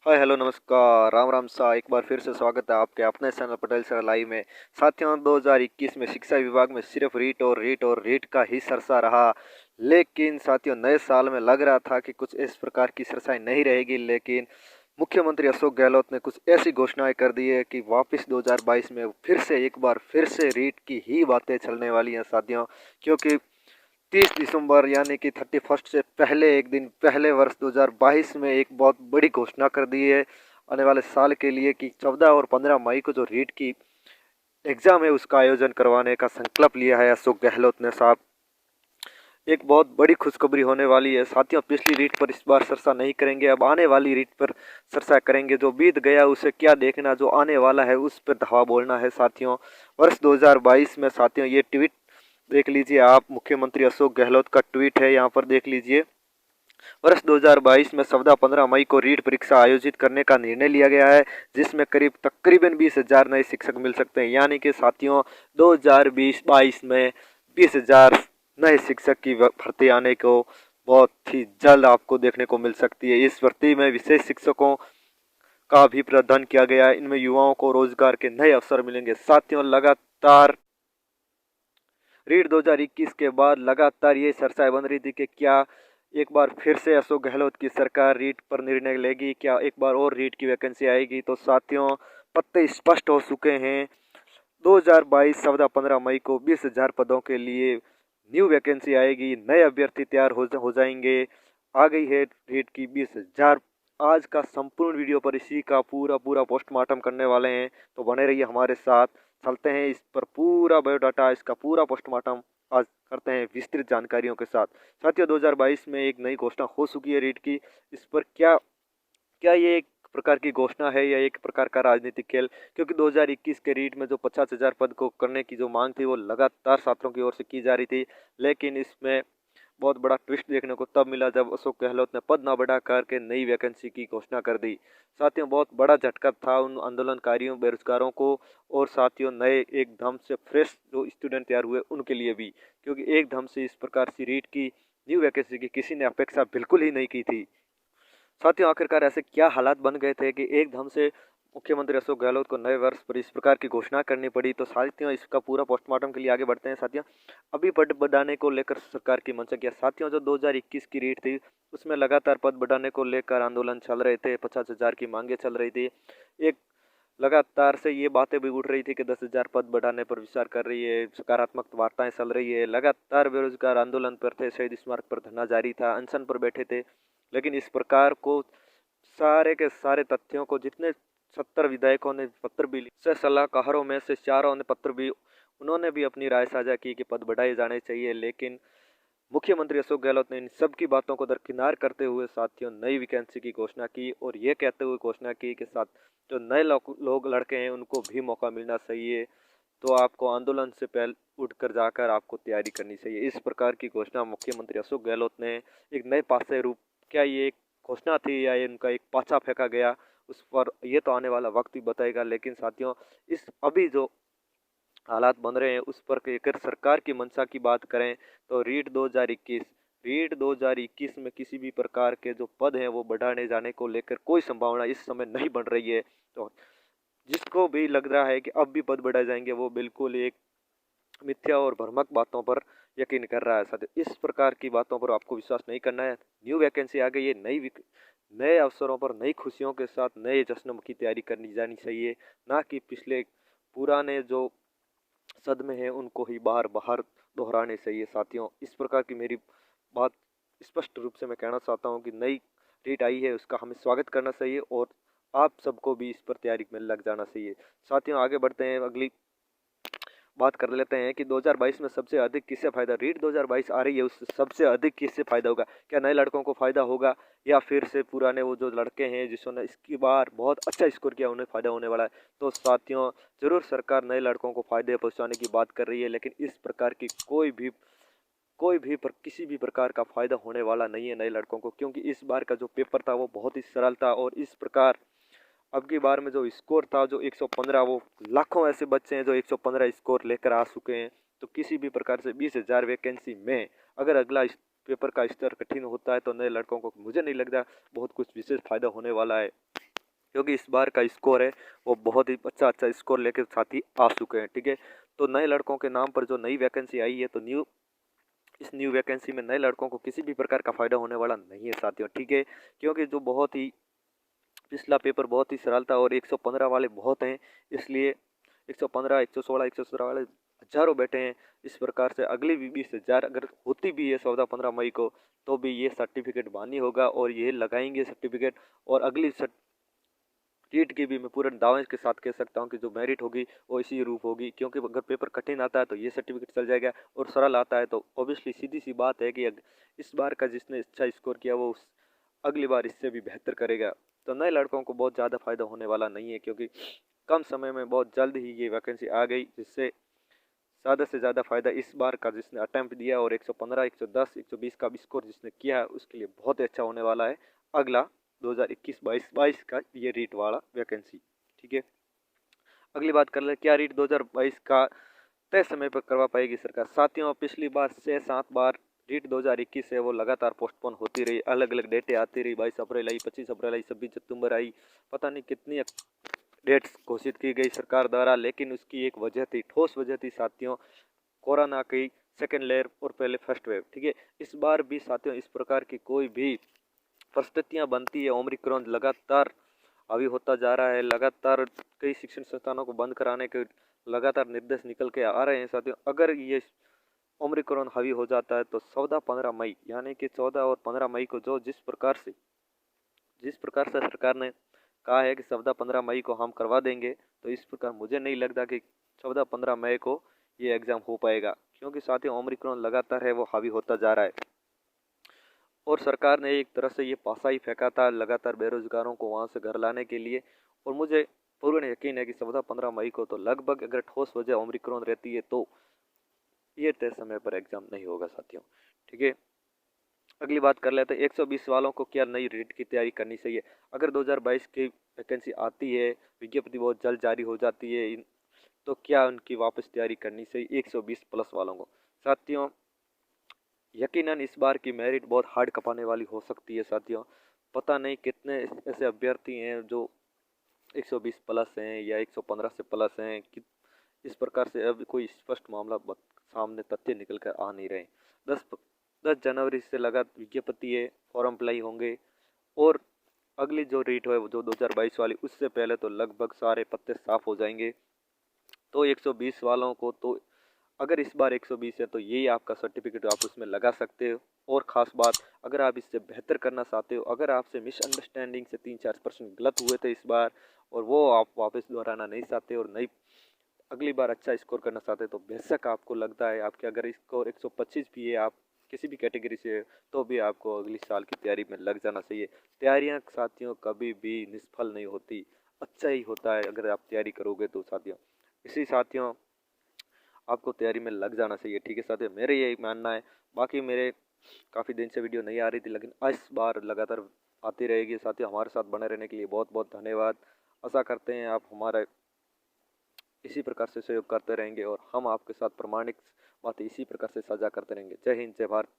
Hi hello नमस्कार राम राम सा एक बार फिर से स्वागत है आपके अपने चैनल पटेल सर लाइव में। साथियों 2021 में शिक्षा विभाग में सिर्फ रीट का ही सरसा रहा। लेकिन साथियों नए साल में लग रहा था कि कुछ इस प्रकार की सरसाई नहीं रहेगी, लेकिन मुख्यमंत्री अशोक गहलोत ने कुछ ऐसी घोषणाएं कर दी है कि वापस 2022 में फिर से रीट की ही बातें चलने वाली हैं साथियों। क्योंकि 30 दिसंबर यानी कि 31 से पहले एक दिन पहले वर्ष 2022 में एक बहुत बड़ी घोषणा कर दी है आने वाले साल के लिए कि 14 और 15 मई को जो रीट की एग्ज़ाम है उसका आयोजन करवाने का संकल्प लिया है अशोक गहलोत ने साहब। एक बहुत बड़ी खुशखबरी होने वाली है साथियों। पिछली रीट पर इस बार चर्चा नहीं करेंगे, अब आने वाली रीट पर चर्चा करेंगे। जो बीत गया उसे क्या देखना, जो आने वाला है उस पर धावा बोलना है साथियों। वर्ष 2022 में साथियों ये ट्वीट देख लीजिए आप, मुख्यमंत्री अशोक गहलोत का ट्वीट है, यहाँ पर देख लीजिए। वर्ष 2022 में 14-15 मई को रीट परीक्षा आयोजित करने का निर्णय लिया गया है, जिसमें तकरीबन 20,000 नए शिक्षक मिल सकते हैं। यानी कि साथियों 2020-22 में 20,000 नए शिक्षक की भर्ती आने को बहुत ही जल्द आपको देखने को मिल सकती है। इस भर्ती में विशेष शिक्षकों का भी प्रावधान किया गया है। इनमें युवाओं को रोजगार के नए अवसर मिलेंगे साथियों। लगातार रीट 2021 के बाद लगातार ये चर्चाएं बन रही थी कि क्या एक बार फिर से अशोक गहलोत की सरकार रीट पर निर्णय लेगी, क्या एक बार और रीट की वैकेंसी आएगी। तो साथियों पत्ते स्पष्ट हो चुके हैं। 2022 14-15 मई को 20,000 पदों के लिए न्यू वैकेंसी आएगी, नए अभ्यर्थी तैयार हो जाएंगे। आ गई है रीट की 20,000। आज का संपूर्ण वीडियो पर इसी का पूरा पोस्टमार्टम करने वाले हैं, तो बने रहिए हमारे साथ। चलते हैं इस पर पूरा बायोडाटा, इसका पूरा पोस्टमार्टम आज करते हैं विस्तृत जानकारियों के साथ। साथियों 2022 में एक नई घोषणा हो चुकी है रीट की। इस पर क्या क्या ये एक प्रकार की घोषणा है या एक प्रकार का राजनीतिक खेल? क्योंकि 2021 के रीट में जो 50,000 पद को करने की जो मांग थी वो लगातार छात्रों की ओर से की जा रही थी, लेकिन इसमें बहुत बड़ा ट्विस्ट देखने को तब मिला जब अशोक गहलोत ने पद न बढ़ा करके नई वैकेंसी की घोषणा कर दी। साथियों बहुत बड़ा झटका था उन आंदोलनकारियों बेरोजगारों को, और साथियों नए एकदम से फ्रेश जो स्टूडेंट तैयार हुए उनके लिए भी, क्योंकि एकदम से इस प्रकार से रीट की न्यू वैकेंसी की किसी ने अपेक्षा बिल्कुल ही नहीं की थी। साथियों आखिरकार ऐसे क्या हालात बन गए थे कि एकदम से मुख्यमंत्री अशोक गहलोत को नए वर्ष पर इस प्रकार की घोषणा करनी पड़ी। तो साथियों इसका पूरा पोस्टमार्टम के लिए आगे बढ़ते हैं साथियों। अभी पद बढ़ाने को लेकर सरकार की मंशा क्या साथियों, जो 2021 की रीट थी उसमें लगातार पद बढ़ाने को लेकर आंदोलन चल रहे थे, 50,000 की मांगे चल रही थी। एक लगातार से ये बातें भी उठ रही थी कि 10,000 पद बढ़ाने पर विचार कर रही है, सकारात्मक वार्ताएं चल रही है। लगातार बेरोजगार आंदोलन पर थे, शहीद स्मारक पर धरना जारी था, अनशन पर बैठे थे। लेकिन इस प्रकार को सारे के सारे तथ्यों को जितने 70 विधायकों ने पत्र भी लिखे, सलाहकारों में से 4 ने पत्र भी, उन्होंने भी अपनी राय साझा की कि पद बढ़ाए जाने चाहिए। लेकिन मुख्यमंत्री अशोक गहलोत ने इन सब की बातों को दरकिनार करते हुए साथियों नई वैकेंसी की घोषणा की, और ये कहते हुए घोषणा की कि साथ जो नए लोग लड़के हैं उनको भी मौका मिलना चाहिए। तो आपको आंदोलन से पहले उठकर जाकर आपको तैयारी करनी चाहिए। इस प्रकार की घोषणा मुख्यमंत्री अशोक गहलोत ने एक नए पासे रूप, क्या ये एक घोषणा थी या ये इनका एक पाछा फेंका गया, उस पर ये तो आने वाला वक्त ही बताएगा। लेकिन साथियों इस अभी जो हालात बन रहे हैं उस पर अगर सरकार की मंशा की बात करें तो रीट 2021 में किसी भी प्रकार के जो पद हैं वो बढ़ाने जाने को लेकर कोई संभावना इस समय नहीं बन रही है। तो जिसको भी लग रहा है कि अब भी पद बढ़ाए जाएंगे वो बिल्कुल एक मिथ्या और भ्रामक बातों पर यकीन कर रहा है। साथियों इस प्रकार की बातों पर आपको विश्वास नहीं करना है। न्यू वैकेंसी आ गई है, नए अवसरों पर नई खुशियों के साथ नए जश्न की तैयारी करनी जानी चाहिए, ना कि पिछले पुराने जो सदमे हैं उनको ही बार बार दोहराने चाहिए। साथियों इस प्रकार की मेरी बात स्पष्ट रूप से मैं कहना चाहता हूँ कि नई रीट आई है उसका हमें स्वागत करना चाहिए, और आप सबको भी इस पर तैयारी में लग जाना चाहिए। साथियों आगे बढ़ते हैं, अगली बात कर लेते हैं कि 2022 में सबसे अधिक किससे फायदा। रीट 2022 आ रही है उससे सबसे अधिक किससे फायदा होगा? क्या नए लड़कों को फायदा होगा या फिर से पुराने वो जो लड़के हैं जिन्होंने इसकी बार बहुत अच्छा स्कोर किया उन्हें फायदा होने वाला है? तो साथियों जरूर सरकार नए लड़कों को फायदे पहुंचाने की बात कर रही है, लेकिन इस प्रकार की किसी भी प्रकार का फायदा होने वाला नहीं है नए लड़कों को, क्योंकि इस बार का जो पेपर था वो बहुत ही सरल था। और इस प्रकार अब की बार में जो स्कोर था जो 115, वो लाखों ऐसे बच्चे हैं जो 115 स्कोर लेकर आ चुके हैं। तो किसी भी प्रकार से 20,000 वैकेंसी में अगर अगला इस पेपर का स्तर कठिन होता है तो नए लड़कों को मुझे नहीं लगता बहुत कुछ विशेष फायदा होने वाला है। क्योंकि इस बार का स्कोर है वो बहुत ही अच्छा स्कोर लेके साथी आ चुके हैं। ठीक है, तो नए लड़कों के नाम पर जो नई वैकेंसी आई है, तो इस न्यू वैकेंसी में नए लड़कों को किसी भी प्रकार का फ़ायदा होने वाला नहीं है साथियों। ठीक है, क्योंकि जो बहुत ही पिछला पेपर बहुत ही सरल था और 115 वाले बहुत हैं, इसलिए 115, 116, 117 वाले हज़ारों बैठे हैं। इस प्रकार से अगली भी 20,000 अगर होती भी है 14-15 मई को, तो भी ये सर्टिफिकेट मान्य होगा और ये लगाएंगे सर्टिफिकेट। और अगली रीट की भी मैं पूरे दावे के साथ कह सकता हूँ कि जो मेरिट होगी वो इसी रूप होगी, क्योंकि अगर पेपर कठिन आता है तो ये सर्टिफिकेट चल जाएगा और सरल आता है तो ऑब्वियसली सीधी सी बात है कि इस बार का जिसने अच्छा स्कोर किया वो अगली बार इससे भी बेहतर करेगा। तो नए लड़कों को बहुत ज़्यादा फायदा होने वाला नहीं है, क्योंकि कम समय में बहुत जल्द ही ये वैकेंसी आ गई, जिससे ज़्यादा से ज़्यादा फायदा इस बार का जिसने अटेम्प्ट दिया और 115, 110, 120 का भी स्कोर जिसने किया है उसके लिए बहुत ही अच्छा होने वाला है अगला 2021-22 का ये रीट वाला वैकेंसी। ठीक है, अगली बात कर ले, क्या रीट 2022 का तय समय पर करवा पाएगी सरकार। साथियों, पिछली बार से 7 बार रीट 2021 है वो लगातार पोस्टपोन होती रही, अलग अलग डेटें आती रही। 22 अप्रैल आई, 25 अप्रैल आई, 26 सितंबर आई, पता नहीं कितनी डेट्स घोषित की गई सरकार द्वारा, लेकिन उसकी एक वजह थी, ठोस वजह थी साथियों, कोरोना की सेकेंड लेयर और पहले फर्स्ट वेव। ठीक है, इस बार भी साथियों इस प्रकार की कोई भी परिस्थितियां बनती है, ओमिक्रॉन लगातार हावी होता जा रहा है, लगातार कई शिक्षण संस्थानों को बंद कराने के लगातार निर्देश निकल के आ रहे हैं साथियों। अगर ये ओमिक्रॉन हावी हो जाता है तो 14-15 मई यानी कि 14 और 15 मई को जिस प्रकार से सरकार ने कहा है कि 14-15 मई को हम करवा देंगे, तो इस प्रकार मुझे नहीं लगता कि 14-15 मई को ये एग्ज़ाम हो पाएगा, क्योंकि साथियों ओमिक्रॉन लगातार है वो हावी होता जा रहा है। और सरकार ने एक तरह से ये पासा ही फेंका था लगातार बेरोजगारों को वहाँ से घर लाने के लिए। और मुझे पूर्ण यकीन है कि 14-15 मई को तो लगभग अगर ठोस वजह ओमिक्रॉन रहती है तो ये तय समय पर एग्ज़ाम नहीं होगा साथियों। ठीक है, अगली बात कर लेते हैं 120 वालों को क्या नई रीट की तैयारी करनी चाहिए। अगर 2022 की वैकेंसी आती है, विज्ञप्ति बहुत जल्द जारी हो जाती है, तो क्या उनकी वापस तैयारी करनी चाहिए 120 प्लस वालों को। साथियों, यकीनन इस बार की मेरिट बहुत हार्ड कपाने वाली हो सकती है साथियों। पता नहीं कितने ऐसे अभ्यर्थी हैं जो 120 प्लस हैं या 115 से प्लस हैं कि इस प्रकार से अब कोई स्पष्ट मामला सामने तथ्य निकल कर आ नहीं रहे। 10 जनवरी से लगातार विज्ञप्ति है, फॉर्म अप्लाई होंगे और अगली जो रीट है जो 2022 वाली उससे पहले तो लगभग सारे पत्ते साफ हो जाएंगे। तो 120 वालों को तो अगर इस बार 120 है तो यही आपका सर्टिफिकेट आप उसमें लगा सकते हो। और ख़ास बात, अगर आप इससे बेहतर करना चाहते हो, अगर आपसे मिसअंडरस्टैंडिंग से 3-4% गलत हुए थे इस बार और वो आप वापस दोहराना नहीं चाहते और नई अगली बार अच्छा स्कोर करना चाहते हैं, तो बेशक आपको लगता है आपके अगर स्कोर 125 भी है, आप किसी भी कैटेगरी से, तो भी आपको अगली साल की तैयारी में लग जाना चाहिए। तैयारियां साथियों कभी भी निष्फल नहीं होती, अच्छा ही होता है अगर आप तैयारी करोगे तो साथियों। इसी साथियों आपको तैयारी में लग जाना चाहिए। ठीक है साथियों, मेरे यही मानना है। बाकी मेरे काफ़ी दिन से वीडियो नहीं आ रही थी, लेकिन इस बार लगातार आती रहेगी साथियों। हमारे साथ बने रहने के लिए बहुत बहुत धन्यवाद। आशा करते हैं आप हमारा इसी प्रकार से सहयोग करते रहेंगे और हम आपके साथ प्रमाणिक बातें इसी प्रकार से साझा करते रहेंगे। जय हिंद, जय भारत।